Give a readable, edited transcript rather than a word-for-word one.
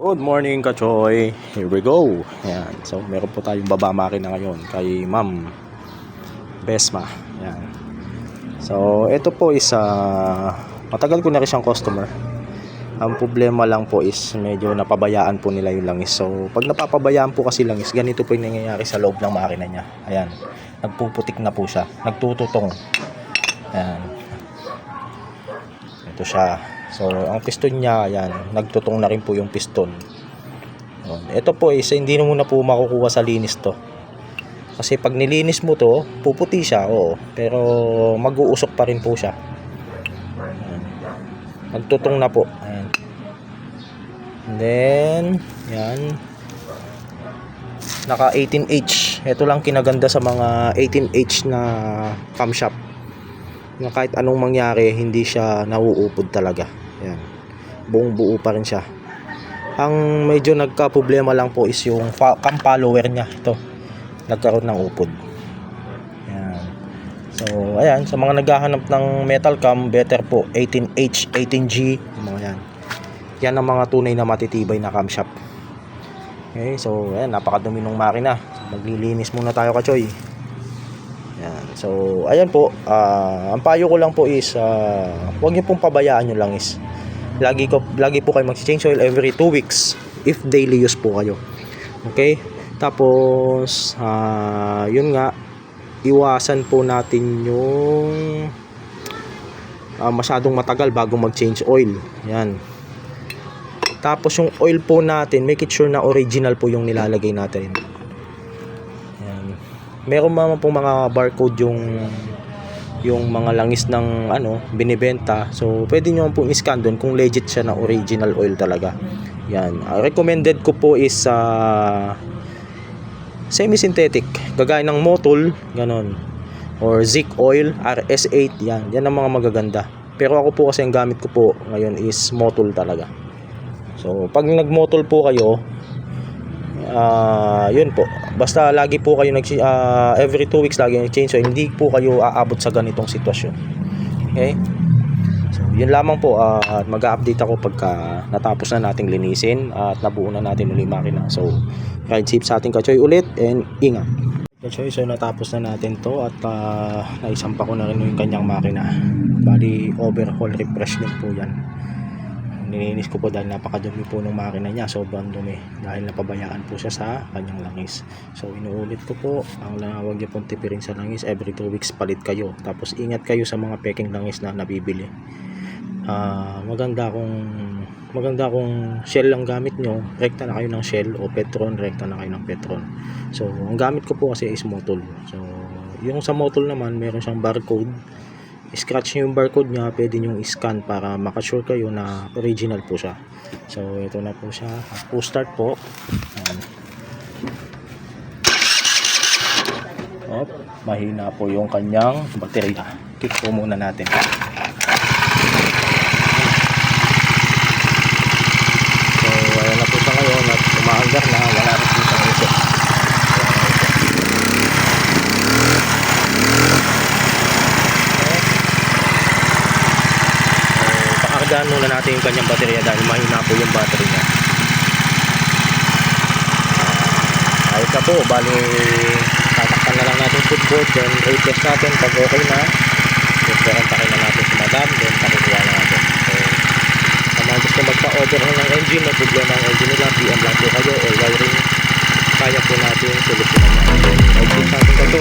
Good morning, Kachoy. Here we go. Ayan. So, meron po tayong baba makina ngayon kay Ma'am Besma. Ayan. So, ito po is matagal ko na rin siyang customer. Ang problema lang po is medyo napabayaan po nila yung langis. So, pag napapabayaan po kasi langis, ganito po yung nangyayari sa loob ng makina niya. Ayan. Nagpuputik na po siya. Nagtututong. Ayan. Ito siya. So, ang piston niya, ayan, nagtutong na rin po yung piston. Ito po is hindi mo na po makukuha sa linis to. Kasi pag nilinis mo to, puputi siya, oo. Pero mag-uusok pa rin po siya. Ayan. Nagtutong na po. Ayan. And then, yan. Naka 18H. Ito lang kinaganda sa mga 18H na camshaft. Na kahit anong mangyari, hindi siya nauupod talaga. Ayan. Buong buo pa rin siya. Ang medyo nagka-problema lang po is yung cam follower niya. Ito. Nagkaroon ng upod. Ayan. So, ayan. Sa mga naghahanap ng metal cam, better po 18H, 18G. Mga yan. Yan ang mga tunay na matitibay na camshaft. Okay. So, ayan. Napakadumi ng makina. So, maglilinis muna tayo, Kachoy. Ayan. So, ayan po. Ang payo ko lang po is huwag niyo pong pabayaan yung langis. Lagi po kayo mag-change oil every 2 weeks if daily use po kayo. Okay? Tapos yun nga, iwasan po natin yung masyadong matagal bago mag-change oil. Yan. Tapos yung oil po natin, make it sure na original po yung nilalagay natin. Yan. Meron naman pong mga barcode yung mga langis ng binibenta. So pwede nyo pong i-scan doon kung legit siya na original oil talaga. Yan. Recommended ko po is semi-synthetic, gagaya ng Motul, ganon, or Zik oil, RS8. Yan ang mga magaganda. Pero ako po kasi ang gamit ko po ngayon is Motul talaga. So pag nag-Motul po kayo, yun po, basta lagi po kayo every 2 weeks lagi nag-change, so hindi po kayo aabot sa ganitong sitwasyon. Okay, so yun lamang po. Mag-update ako pagka natapos na nating linisin at nabuo na natin ulit makina. So ride safe sa ating Kachoy ulit, and ingat, Kachoy. So natapos na natin to at naisampa ko na rin yung kanyang makina. Bali overhaul refreshment po yan. Nilinis ko po dahil napakadumi po ng makina niya. Sobrang dumi dahil napabayaan po siya sa kanyang langis. So inuulit ko po, huwag niyo pong tipirin sa langis. Every 2 weeks palit kayo. Tapos ingat kayo sa mga peking langis na nabibili. Maganda kung shell lang gamit nyo, rekta na kayo ng shell, o Petron, rekta na kayo ng Petron. So ang gamit ko po kasi is Motul. So yung sa Motul naman, meron siyang barcode. Scratch nyo yung barcode nya, pwede nyo i-scan para makasure kayo na original po siya. So ito na po siya. Push start po. Mahina po yung kanyang baterya. Kick po muna natin. So ayan na po siya ngayon at umaandar na. Wala rin po siyang ito. Pakargaan muna natin yung kanyang baterya dahil mahina po yung battery niya. Ayos na po. Bali tatakpan na lang natin footboard, then retest natin pag okay na. Then pakantakin na natin si madam, then pakukuha na natin. So sa mga gusto magpa-order ng engine, may problema ang engine nila, PM lang po kayo, or wiring, kaya po natin solusyonan natin. Then exit natin ito,